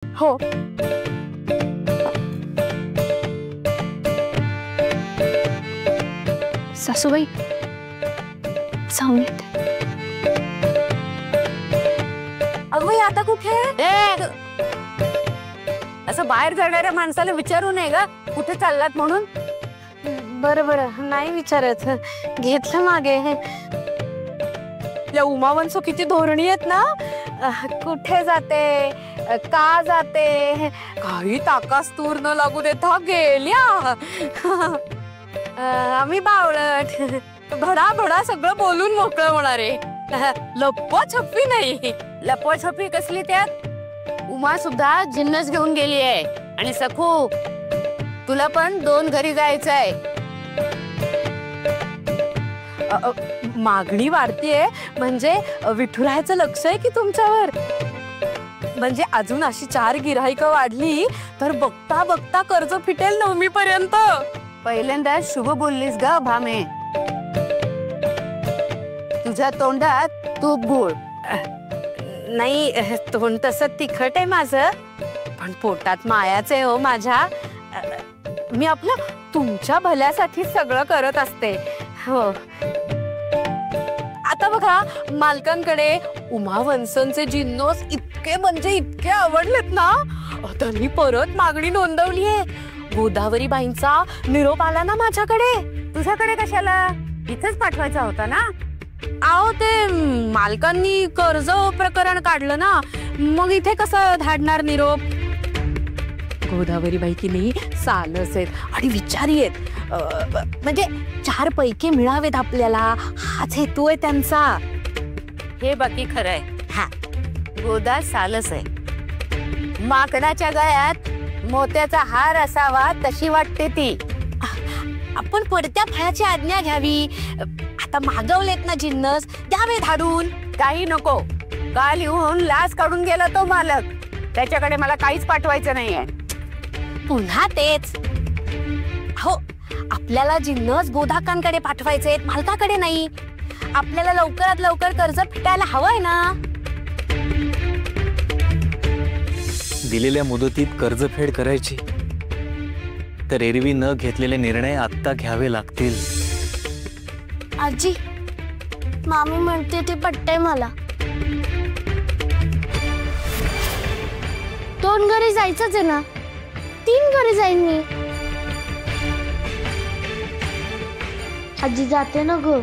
हो. सासूबाई जाऊन येते. अगं आता कुठे? असं बाहेर जाणाऱ्या माणसाला विचारू नये ग कुठे चाललात म्हणून. बरं बरं नाही विचारत, घेतलं मागे. या उमावंसो किती धोरणी आहेत ना. कुठे जाते, का जाते, काही ताकास तूर न लागू देता गेल्या. आम्ही बावळट भडा भडा सगळं बोलून मोकळं होणारे. लपवाछपवी नाही. लपवाछपवी कसली त्यात? उमा सुद्धा जिन्नस घेऊन गेली आहे. आणि सखू तुला पण 2 घरी जायचंय. मागणी वाढतीये म्हणजे विठुरायाचं लक्ष आहे की तुमच्यावर. म्हणजे अजून अशी 4 गिऱ्हाईकं वाढली तर बघता बघता कर्ज फिटेल 9वी पर्यंत. पहिल्यांदा शुभ बोललीस ग भामे. तुझ्या तोंडात तूप गुळ. नाही तोंड तसं तिखट आहे माझं, पण पोटात मायाच आहे हो माझ्या. मी आपलं तुमच्या भल्यासाठी सगळं करत असते. हो आता बघा मालकांकडे उमावंसांचे जिन्नस इतके म्हणजे इतके आवडलेत ना, त्यांनी परत मागणी नोंदवली आहे. गोदावरी बाईंचा निरोप आला ना माझ्याकडे. तुझ्याकडे कशाला? इथेच पाठवायचा होता ना. आओ ते मालकांनी कर्ज प्रकरण काढलं ना, मग इथे कसं धाडणार निरोप. गोदावरी बाई की नाही सालस आहेत आणि विचारी आहेत. म्हणजे 4 पैकी मिळावेत आपल्याला हाच हेतू आहे त्यांचा. हे बाकी खरंय. हा गोदा सालस आहे. माकडाच्या गळ्यात मोत्याचा हार असावा तशी वाटते ती. आपण पडत्या फळाची आज्ञा घ्यावी. आता मागवलेत ना जिन्नस, द्यावे धाडून. काही नको. काल येऊन लाच काढून गेला तो मालक. त्याच्याकडे मला काहीच पाठवायचं नाहीये. पुन्हा तेच. हो आपल्याला जिन्नस गोदाकांकडे पाठवायचे, मालकाकडे नाही. आपल्याला लवकरात लवकर कर्ज फिटायला हवंय ना. दिलेल्या मुदतीत कर्जफेड करायची तर एरवी न घेतलेले निर्णय आत्ता घ्यावे लागतील. आजी मामी म्हणते ते पटतंय मला. 2 घरी जायचंच आहे ना. 3 घरी जाईन मी. आजी जाते ना ग.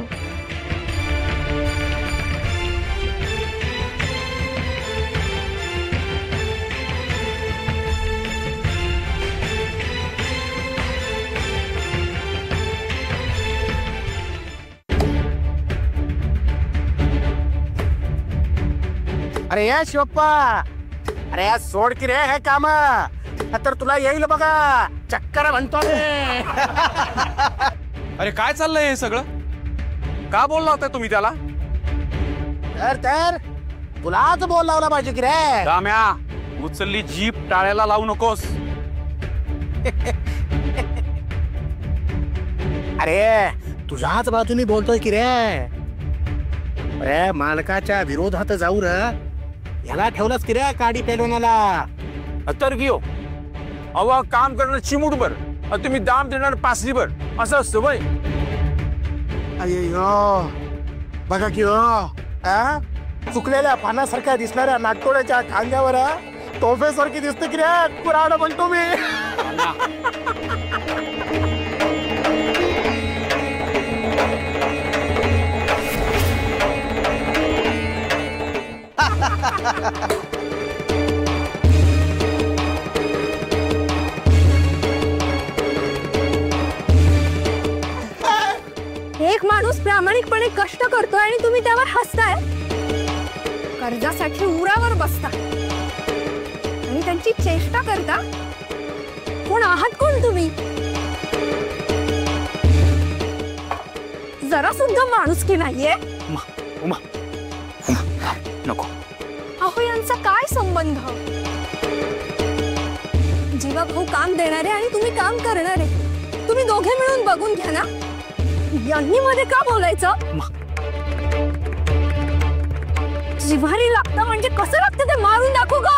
अरे या शिवप्पा, अरे या सोड की रे हे काम. तर तुला येईल बघा चक्कर म्हणतो. अरे काय चाललंय हे सगळं? का बोलला होता तुम्ही त्याला? तर तुलाच बोल लावला पाहिजे की रे. दाम्या उचलली जीप टाळ्याला लावू नकोस. अरे तुझ्याच बाजूनी बोलतोय की रे. अरे मालकाच्या विरोधात जाऊ र. याला ठेवलंस की रे काडी पेलवण्याला. तर घेऊ अव काम करणार चिमूटभर आणि तुम्ही दाम देणार 5 असं असतं वय. अय्यो बघा की हो, चुकलेल्या पानासारख्या दिसणाऱ्या नाटकोड्याच्या खांद्यावर तोफेसारखी दिसते की रे कुराड म्हणतो मी. एक माणूस प्रामाणिकपणे कष्ट करतोय आणि तुम्ही त्यावर हसताय. कर्जासाठी उरावर बसता आणि त्यांची चेष्टा करता. कोण आहात कोण तुम्ही? जरा सुद्धा माणुसकी नाहीये. उमा नको. अहो यांचा काय संबंध? जीवा भाऊ काम देणारे आणि तुम्ही काम करणारे. तुम्ही दोघे मिळून बघून घ्या ना. यांनी मध्ये का बोलायचं? जिव्हारी लागतं म्हणजे कसं लागतं ते मारून दाखवू का?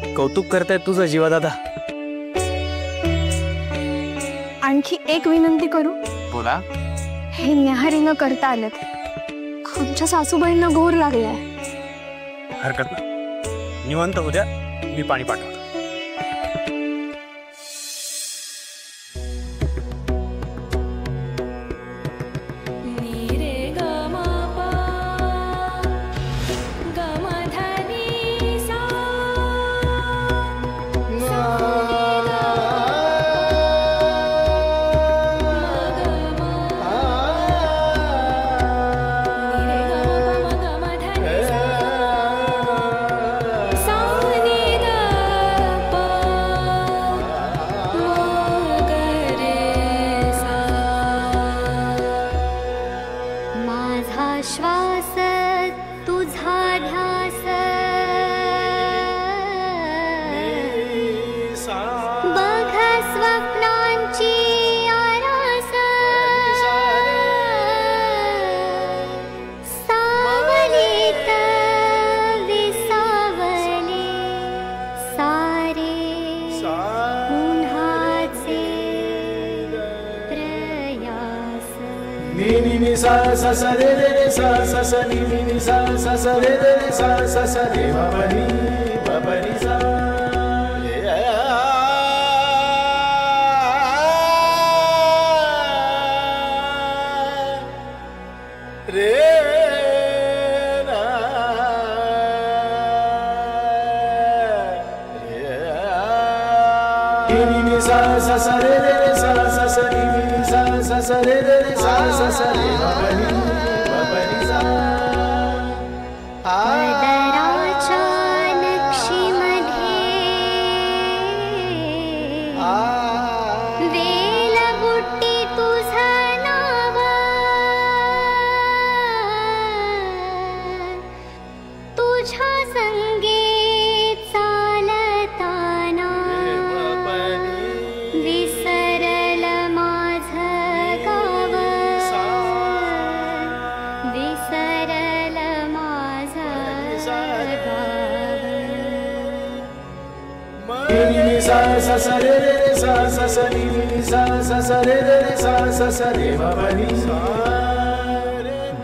कौतुक करतायत तुझं जीवा दादा. आणखी एक विनंती करू. बोला. हे न्याहारी न करता आलेत. आमच्या सासूबाईंना घोर लागलाय. हरकत नाही, निवांत उद्या मी पाणी पाठवतो. श्वास तुझा ध्यास बघ स्वप्नांची आरास सावलीत विसावले सारे उन्हाचे प्रयास. नी नी नी सा सा सा रे रे रे सा सा सा नी नी नी सा सा सा रे रे रे सा सा सा रे बाबा नी सा रे ना नी नी नी सा सा सा रे रे रे सा सा सा नी नी नी सा सा सा रे रे रे सा सा सा रे बाबा नी सा. पदराच्या नक्षीमध्ये वेलबुट्टी तुझं नाव तुझ्या संगे चालताना विसरल माझं गाव विसरल सा सा सा रे रे रे सा सा सा नी नी सा सा सा रे रे रे सा सा सा रे बाबा नी सा.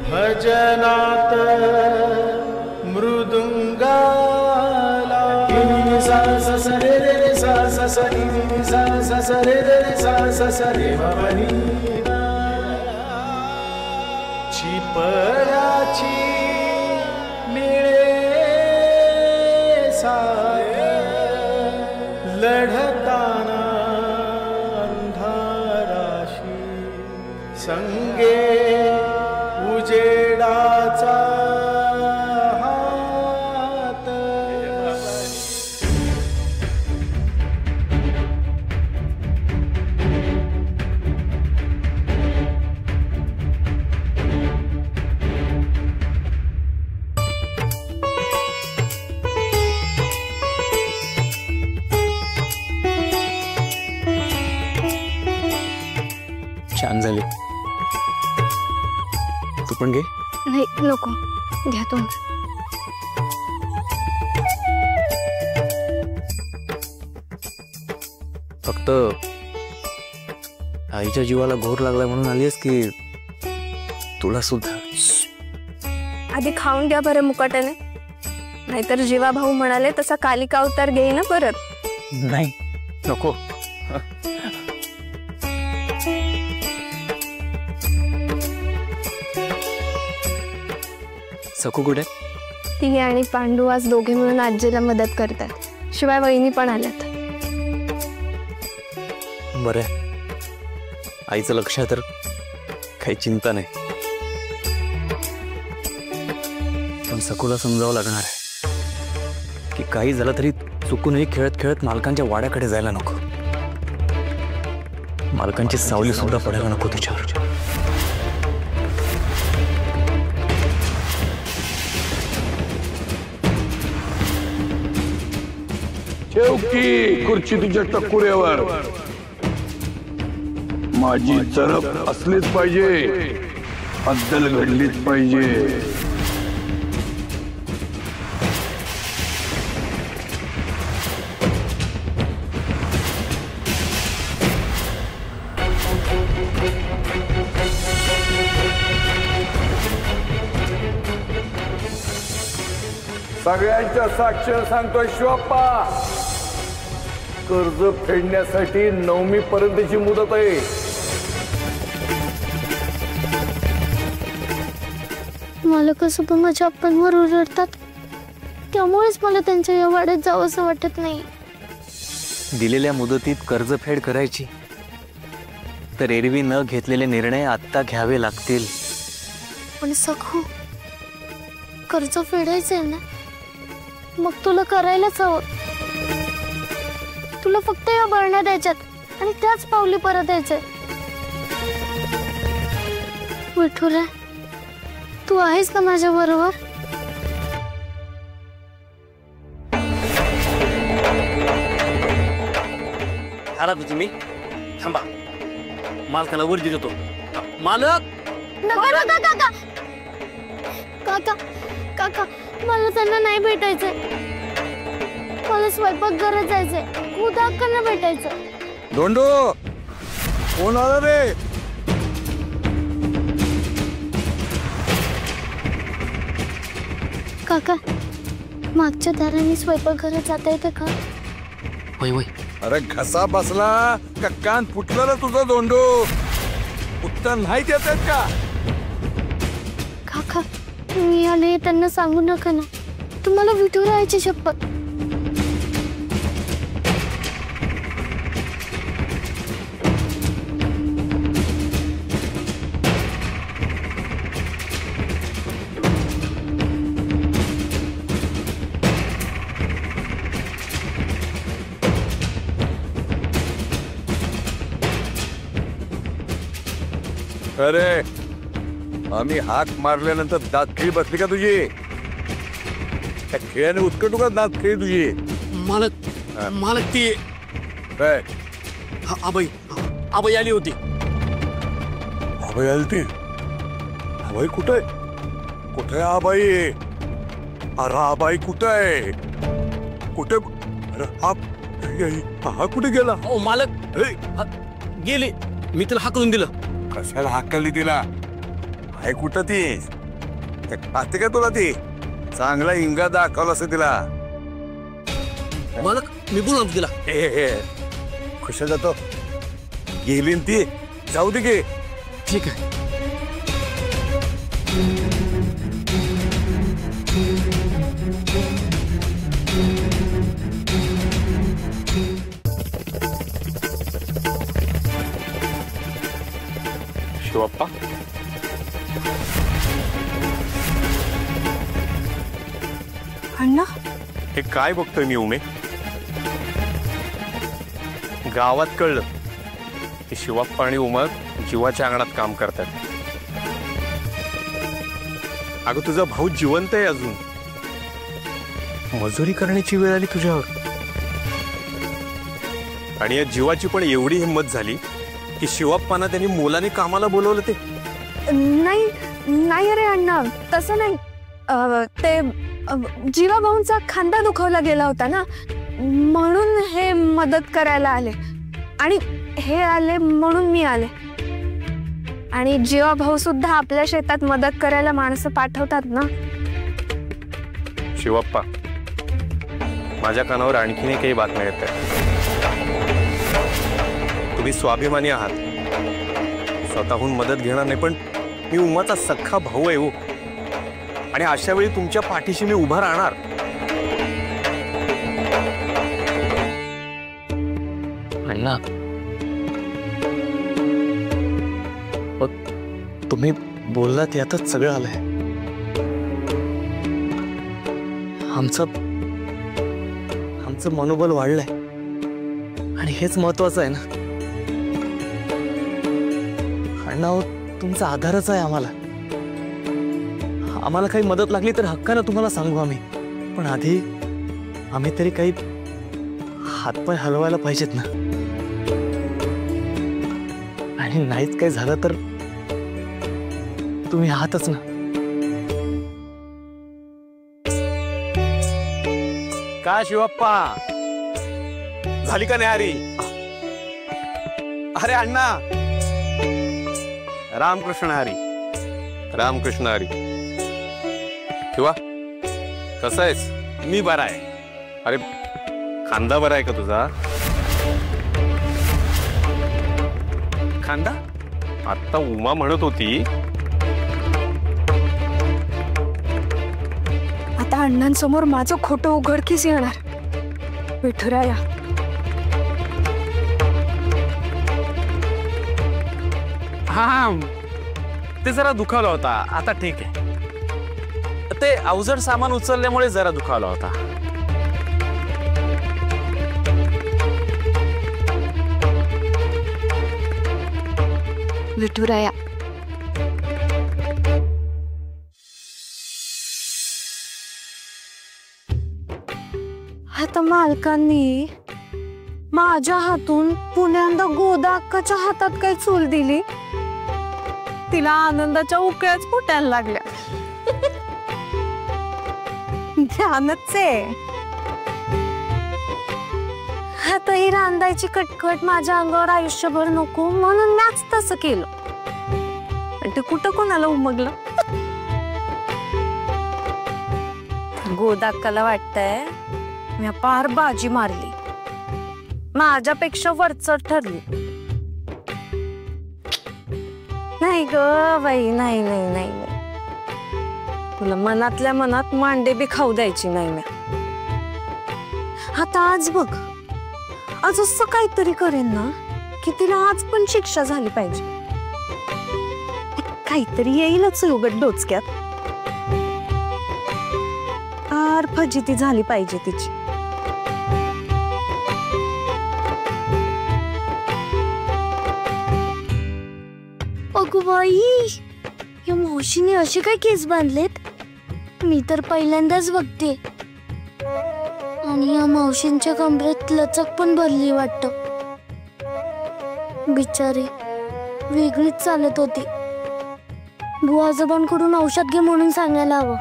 भजनात मृदुंगाला नी सा सा सा रे रे रे सा सा सा नी नी सा सा सा रे रे रे सा सा सा रे बाबा नी. चिपळाची निळे सारे लढताना अंधाराशी संगे उजेडाचा हात. छान झाली. तू पण घे. नाही नको, घ्या तुम्ही. फक्त आईच्या जीवाला घोर लागलाय म्हणून आलीस की तुला सुद्धा? आधी खाऊन घ्या बरं मुकाट्याने, नाहीतर जीवा भाऊ म्हणाले तसा कालिका अवतार घेई ना परत. नाही नको. सकू कुठे? ती आणि पांडू आज दोघे मिळून आजीला मदत करतात. शिवाय वहिनी पण आल्यात. बरं, आईचं लक्ष तर काही चिंता नाही. पण सकूला समजावं लागणार आहे की काही झालं तरी चुकूनही खेळत खेळत मालकांच्या वाड्याकडे जायला नको. मालकांची सावली सुद्धा पडायला नको तिच्यावर. ठेव की खुर्ची तुझ्या टकुऱ्यावर. माझी चरप असलीच पाहिजे, अद्दल घडलीच पाहिजे. सगळ्यांच्या साक्षीने सांगतोय शिवप्पा, कर्ज फेडण्यासाठी 9वी पर्यंतची मुदत आहे. मला कसं पण माझ्या अप्पांवर ओरडतात, त्यामुळेच मला त्यांच्या या वाड्यात जावं असं वाटत नाही. दिलेल्या मुदतीत कर्जफेड करायची तर एरवी न घेतलेले निर्णय आत्ता घ्यावे लागतील. पण सखू, कर्ज फेडायचंय ना, मग तुला करायलाच हवं. तुला फक्त या भरण्या द्यायच्यात आणि त्याच पावली परत यायचंय. विठुरा, तू आहेस ना माझ्या बरोबर? तुम्ही थांबा, मालकाला वर्दी देतो. मालक, नका नका काका, काका काका, मला त्यांना नाही भेटायचंय. मला स्वयंपाकघरात जायचंय, उदाहरणं भेटायचं. धोंडू, कोण आलं रे? काका, मागच्या दाराने स्वयंपाकघरात जाता येतं का? होय होय. अरे घसा बसला का कान फुटला ना तुझा धोंडू? उत्तर नाही देत आहेत का? काका, मी आले त्यांना सांगू नका ना, तुम्हाला विठुरायाची शपथ. अरे आम्ही हाक मारल्यानंतर दातखिळी बसली का तुझी? त्या खेळाने उत्कटू का दातखिळी तुझी? मालक, मालक ती काय आबाई, आबाई आली होती. आबाई आली ती? आबाई कुठे? कुठे आबाई? अरे आबाई कुठे? कुठे? अरे हा कुठे गेला? ओ मालक, गेली. मी तिला हाकलून दिलं. कशाला हाकलली तिला? आहे कुठं ती? खाते का तुला ती? चांगला इंगा दाखवला असं तिला. मालक, मी बोलून तिला. खुशा जातो. गेली न ती, जाऊ दे गे. ठीक आहे. शिवप्पा, अण्णा, हे काय बघतोय मी उमे? गावात कळलं की शिवप्पा आणि उमा जीवाच्या अंगणात काम करतात. अगं तुझा भाऊ जिवंत आहे अजून. मजुरी करण्याची वेळ आली तुझ्यावर. आणि या जीवाची पण एवढी हिंमत झाली की शिवप्पांना त्यांनी मुलाने कामाला बोलवलं. ते नाही नाही अरे अण्णा, तसं नाही. ते जीवा भाऊंचा खांदा दुखवला गेला होता ना, म्हणून हे मदत करायला आले. आणि हे आले म्हणून मी आले. आणि जीवा भाऊ सुद्धा आपल्या शेतात मदत करायला माणसं पाठवतात ना. शिवप्पा, माझ्या कानावर आणखीन काही बातम्या येत आहेत. तुम्ही स्वाभिमानी आहात, स्वतःहून मदत घेणार नाही, पण मी उमाचा सख्खा भाऊ आहे हो. आणि अशा वेळी तुमच्या पाठीशी मी उभा राहणार. अण्णा, तुम्ही बोललात यातच सगळं आलंय. आमचं मनोबल वाढलंय आणि हेच महत्वाचं आहे ना. अण्णा, तुमचा आधारच आहे आम्हाला. आम्हाला काही मदत लागली तर हक्कानं तुम्हाला सांगू आम्ही. पण आधी आम्ही तरी काही हातपाय हलवायला पाहिजेत ना. आणि नाहीच काही झालं तर तुम्ही आहातच ना. का शिवप्पा, झाली का न्यारी? अरे अण्णा, रामकृष्ण हरी. रामकृष्ण हरी. शिवा, कसा आहेस? मी बरा आहे. अरे खांदा बरा आहे का तुझा? खांदा? आता उमा म्हणत होती. आता अण्णांसमोर माझं खोटं उघडकीस येणार. विठुराया, हा ते जरा दुखावला होता, आता ठीक आहे. ते अवजड सामान उचलल्यामुळे जरा दुखावला होता. विठुराया, आता मालकांनी माझ्या हातून पुण्यांदा गोदा अक्काच्या हातात काय चूल दिली, तिला आनंदाच्या उकळ्याच फुटायला लागल्या. ध्यानच आहे. आता ही रांदायची कटकट माझ्या अंगावर आयुष्यभर नको म्हणून मॅच तसं केलं. आणि ते कुठं कोणाला उमगलं? गोदाक्काला वाटतंय मी पार बाजी मारली, माझ्यापेक्षा वरचढ ठरली. नाही ग बाई, नाही नाही नाही नाही, तुला मनातल्या मनात मांडे बी खाऊ द्यायची नाही मी. आता आज बघ, आज असं काहीतरी करेन ना की तिला आज पण शिक्षा झाली पाहिजे. काहीतरी येईलच उघड डोचक्यात. फार फजिती झाली पाहिजे तिची. अगो बाई, या मावशीने असे काय केस बांधलेत? मी तर पहिल्यांदाच बघते. आणि या मावशींच्या कमरेत लचक पण भरली वाटतं. बिचारी वेगळीच चालत होती. बुवाजोबांकडून औषध घे म्हणून सांगायला हवं.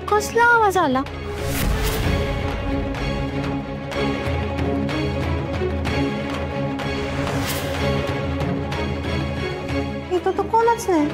कसला आवाज आला? इथं तर कोणच नाही.